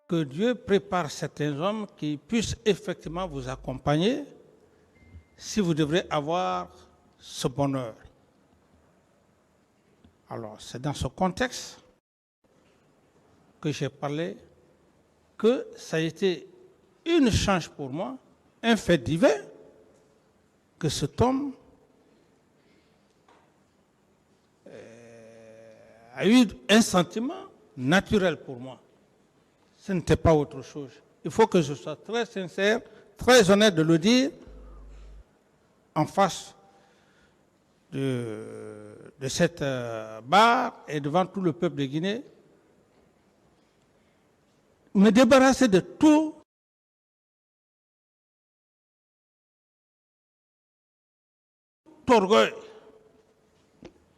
que Dieu prépare certains hommes qui puissent effectivement vous accompagner si vous devrez avoir ce bonheur. Alors, c'est dans ce contexte que j'ai parlé que ça a été une chance pour moi, un fait divin, que cet homme a eu un sentiment naturel pour moi. Ce n'était pas autre chose. Il faut que je sois très sincère, très honnête de le dire en face de cette barre et devant tout le peuple de Guinée. Me débarrasser de tout orgueil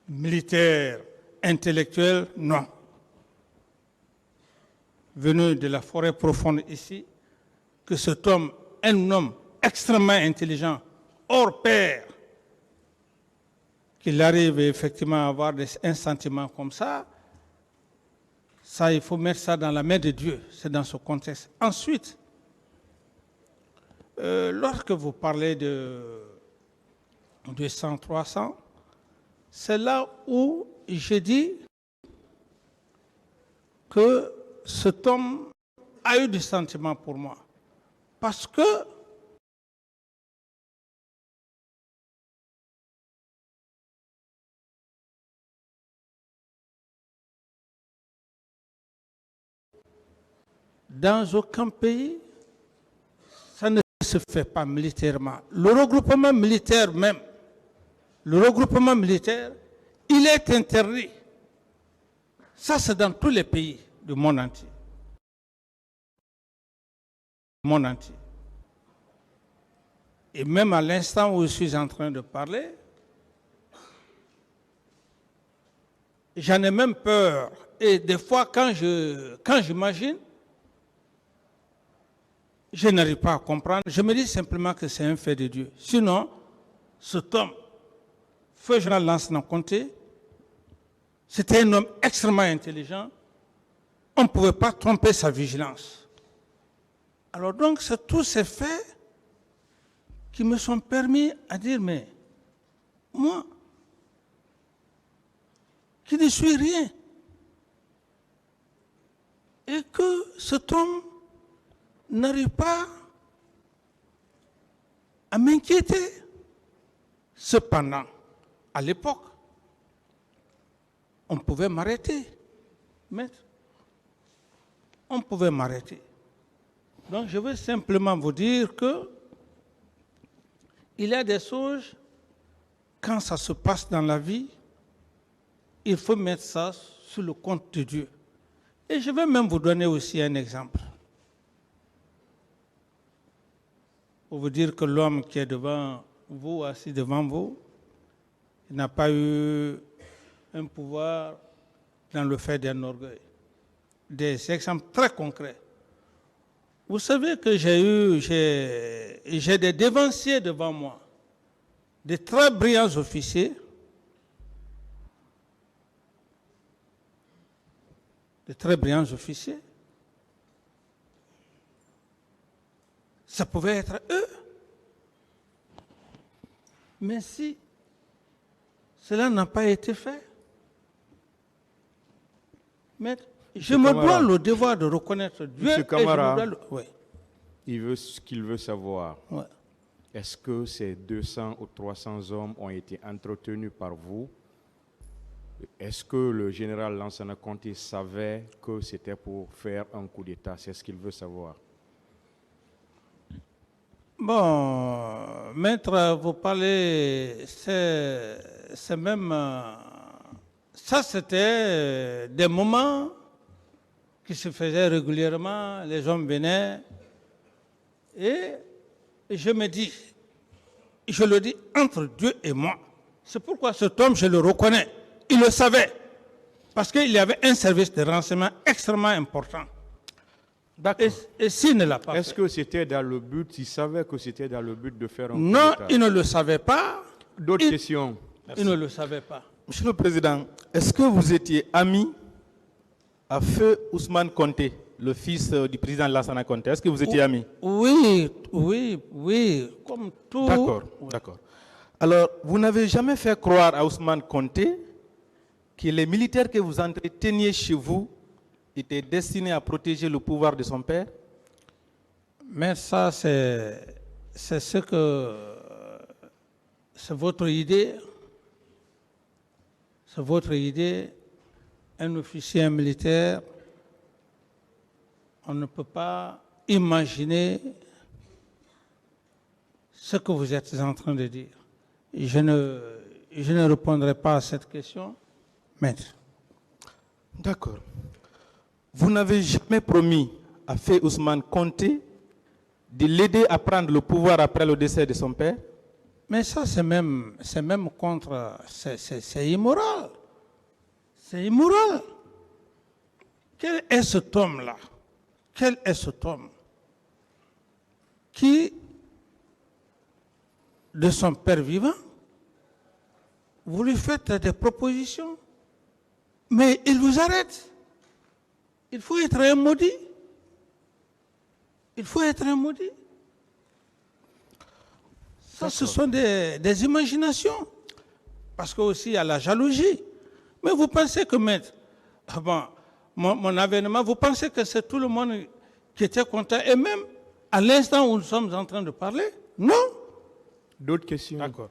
militaire, intellectuel, non. Venu de la forêt profonde ici, que cet homme, un homme extrêmement intelligent, hors pair, qu'il arrive effectivement à avoir un sentiment comme ça, il faut mettre ça dans la main de Dieu. C'est dans ce contexte. Ensuite, lorsque vous parlez de 200, 300, c'est là où j'ai dit que cet homme a eu des sentiments pour moi. Parce que dans aucun pays, ça ne se fait pas militairement. Le regroupement militaire même, il est interdit. Ça, c'est dans tous les pays du monde entier. Et même à l'instant où je suis en train de parler, j'en ai même peur. Et des fois, quand j'imagine, je n'arrive pas à comprendre. Je me dis simplement que c'est un fait de Dieu. Sinon, cet homme, Feu Général Lansana Conté, c'était un homme extrêmement intelligent. On ne pouvait pas tromper sa vigilance. Alors donc, c'est tous ces faits qui me sont permis à dire, mais moi, qui ne suis rien, et que cet homme n'arrive pas à m'inquiéter. Cependant, à l'époque, on pouvait m'arrêter, maître. On pouvait m'arrêter. Donc, je veux simplement vous dire que il y a des choses, quand ça se passe dans la vie, il faut mettre ça sur le compte de Dieu. Et je vais même vous donner aussi un exemple. Pour vous dire que l'homme qui est devant vous, assis devant vous, il n'a pas eu un pouvoir dans le fait d'un orgueil. Des exemples très concrets. Vous savez que j'ai des dévanciers devant moi, des très brillants officiers, Ça pouvait être eux. Mais si cela n'a pas été fait, maître, je me dois le devoir de reconnaître Dieu. Monsieur Camara, oui. Ce qu'il veut savoir, Ouais. est-ce que ces 200 ou 300 hommes ont été entretenus par vous? Est-ce que le général Lansana Conté savait que c'était pour faire un coup d'État? C'est ce qu'il veut savoir. Bon, maître, vous parlez, c'est même... ça, c'était des moments qui se faisaient régulièrement, les hommes venaient, et je me dis, je le dis entre Dieu et moi. C'est pourquoi cet homme, je le reconnais. Il le savait, parce qu'il y avait un service de renseignement extrêmement important. Et s'il ne l'a pas Est-ce que c'était dans le but, il savait que c'était dans le but de faire un coup Non, d'État? il ne le savait pas. D'autres questions? Il ne le savait pas. Monsieur le Président, est-ce que vous étiez ami à Feu Ousmane Conté? le fils du président Lansana Conté. Est-ce que vous étiez amis? Oui, oui, oui, comme tout. D'accord, d'accord. Alors, vous n'avez jamais fait croire à Ousmane Conté que les militaires que vous entreteniez chez vous étaient destinés à protéger le pouvoir de son père? Mais ça, c'est ce que... C'est votre idée. C'est votre idée. Un officier militaire, on ne peut pas imaginer ce que vous êtes en train de dire. Je ne répondrai pas à cette question, maître. D'accord. Vous n'avez jamais promis à Feu Ousmane Conté de l'aider à prendre le pouvoir après le décès de son père? Mais ça, c'est même contre... C'est immoral. C'est immoral. Quel est cet homme-là? Quel est cet homme qui, de son père vivant, vous lui faites des propositions, mais il vous arrête. Il faut être un maudit. Il faut être un maudit. Ça, ce sont des imaginations. Parce qu'aussi, il y a la jalousie. Mais vous pensez que, maître, mon avènement, vous pensez que c'est tout le monde qui était content, et même à l'instant où nous sommes en train de parler? Non. D'autres questions? D'accord.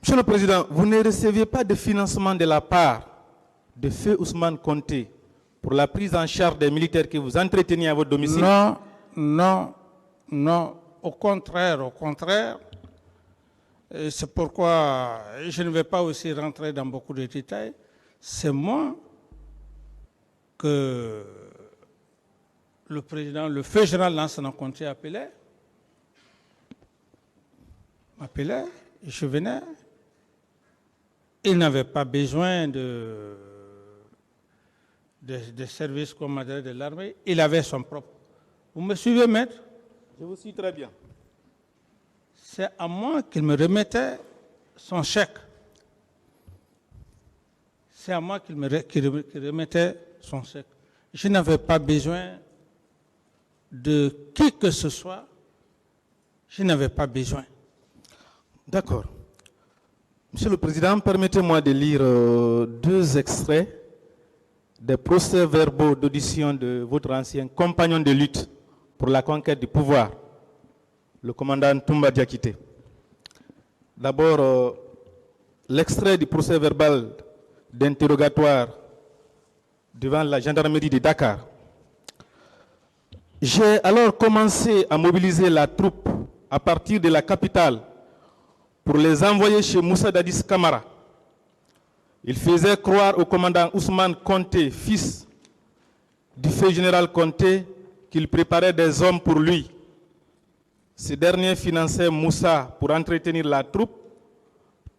Monsieur le Président, vous ne receviez pas de financement de la part de Feu Ousmane Conté pour la prise en charge des militaires que vous entreteniez à votre domicile? Non, non, non. Au contraire, au contraire. C'est pourquoi je ne vais pas aussi rentrer dans beaucoup de détails. C'est moi que le président, le feu général Lansana Conté m'appelait, je venais. Il n'avait pas besoin de services commandés de l'armée, il avait son propre. Vous me suivez, maître? Je vous suis très bien. C'est à moi qu'il me remettait son chèque. C'est à moi qu'il remettait son chèque. Je n'avais pas besoin de qui que ce soit. Je n'avais pas besoin. D'accord. Monsieur le Président, permettez-moi de lire deux extraits des procès-verbaux d'audition de votre ancien compagnon de lutte pour la conquête du pouvoir, le commandant Toumba Diakité. D'abord, l'extrait du procès-verbal d'interrogatoire devant la gendarmerie de Dakar. J'ai alors commencé à mobiliser la troupe à partir de la capitale pour les envoyer chez Moussa Dadis Kamara. Il faisait croire au commandant Ousmane Conté, fils du feu général Conté, qu'il préparait des hommes pour lui. Ce dernier finançait Moussa pour entretenir la troupe,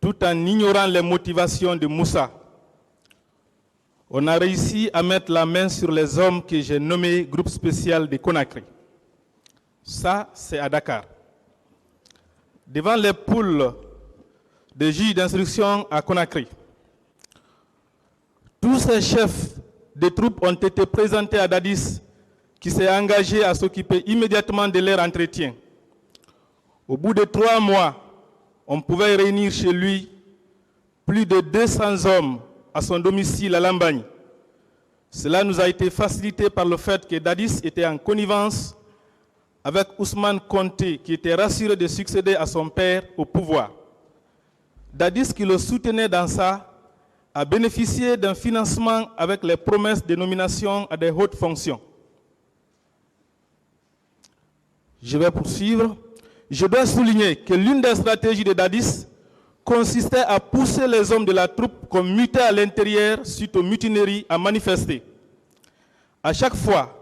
tout en ignorant les motivations de Moussa. On a réussi à mettre la main sur les hommes que j'ai nommés groupe spécial de Conakry. Ça, c'est à Dakar. Devant les poules de juges d'instruction à Conakry, tous ces chefs de troupes ont été présentés à Dadis, qui s'est engagé à s'occuper immédiatement de leur entretien. Au bout de 3 mois, on pouvait réunir chez lui plus de 200 hommes à son domicile à Lambagne. Cela nous a été facilité par le fait que Dadis était en connivence avec Ousmane Conté, qui était rassuré de succéder à son père au pouvoir. Dadis, qui le soutenait dans ça, a bénéficié d'un financement avec les promesses de nomination à des hautes fonctions. Je vais poursuivre. Je dois souligner que l'une des stratégies de Dadis consistait à pousser les hommes de la troupe comme mutés à l'intérieur suite aux mutineries à manifester. À chaque fois,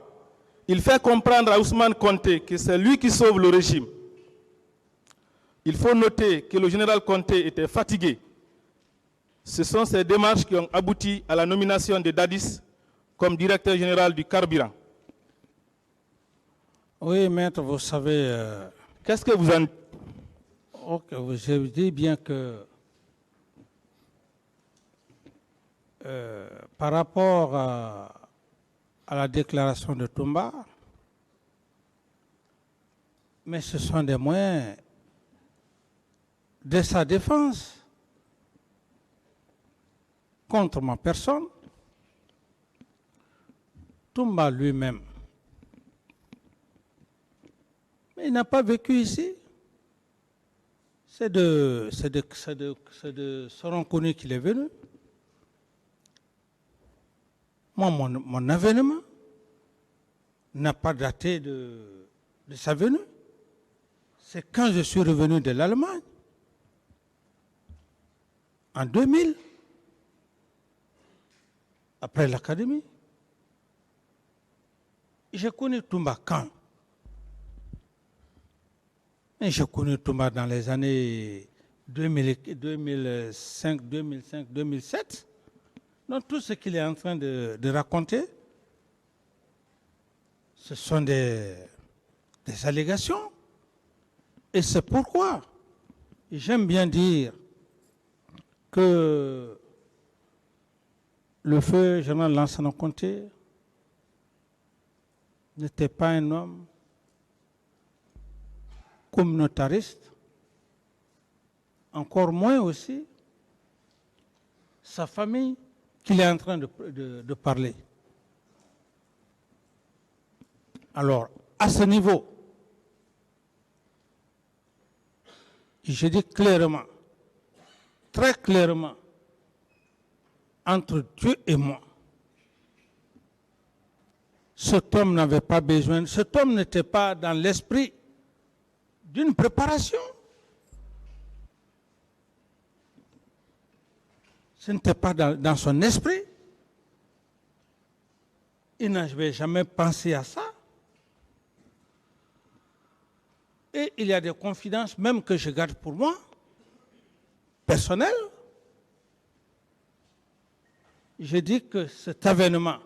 il fait comprendre à Ousmane Conté que c'est lui qui sauve le régime. Il faut noter que le général Conté était fatigué. Ce sont ces démarches qui ont abouti à la nomination de Dadis comme directeur général du carburant. Oui, maître, vous savez... Qu'est-ce que vous en... Ok, je vous dis bien que par rapport à la déclaration de Toumba, mais ce sont des moyens de sa défense contre ma personne. Toumba lui-même, mais il n'a pas vécu ici. C'est de Soronkouni qu'il est venu. Moi, mon avènement n'a pas daté de sa venue. C'est quand je suis revenu de l'Allemagne, en 2000, après l'académie. J'ai connu Toumba quand? J'ai connu Toumba dans les années 2005, 2007. Donc tout ce qu'il est en train de raconter, ce sont des allégations. Et c'est pourquoi j'aime bien dire que le feu général Lansana Conté n'était pas un homme communautariste, encore moins aussi sa famille qu'il est en train de parler. Alors, à ce niveau, je dis clairement, très clairement, entre Dieu et moi, cet homme n'avait pas besoin, cet homme n'était pas dans l'esprit d'une préparation. Ce n'était pas dans son esprit. Il n'avait jamais pensé à ça. Et il y a des confidences même que je garde pour moi, personnelles. Je dis que cet avènement,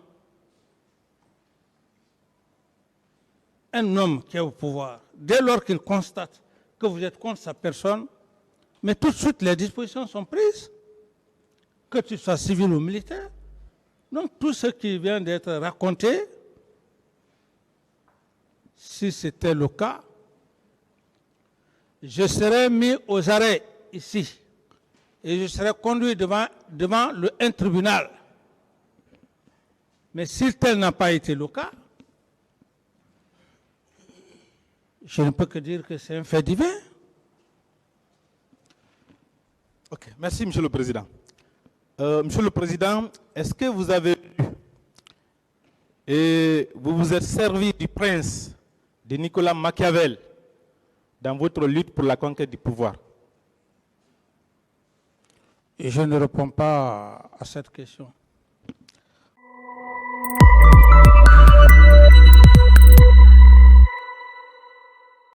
un homme qui est au pouvoir, dès lors qu'il constate que vous êtes contre sa personne, mais tout de suite les dispositions sont prises, que tu sois civil ou militaire. Donc tout ce qui vient d'être raconté, si c'était le cas, je serais mis aux arrêts ici et je serais conduit devant un tribunal. Mais si tel n'a pas été le cas, je ne peux que dire que c'est un fait divin. Ok, merci Monsieur le Président. Monsieur le Président, est-ce que vous avez lu et vous vous êtes servi du prince de Nicolas Machiavel dans votre lutte pour la conquête du pouvoir? Et je ne réponds pas à cette question.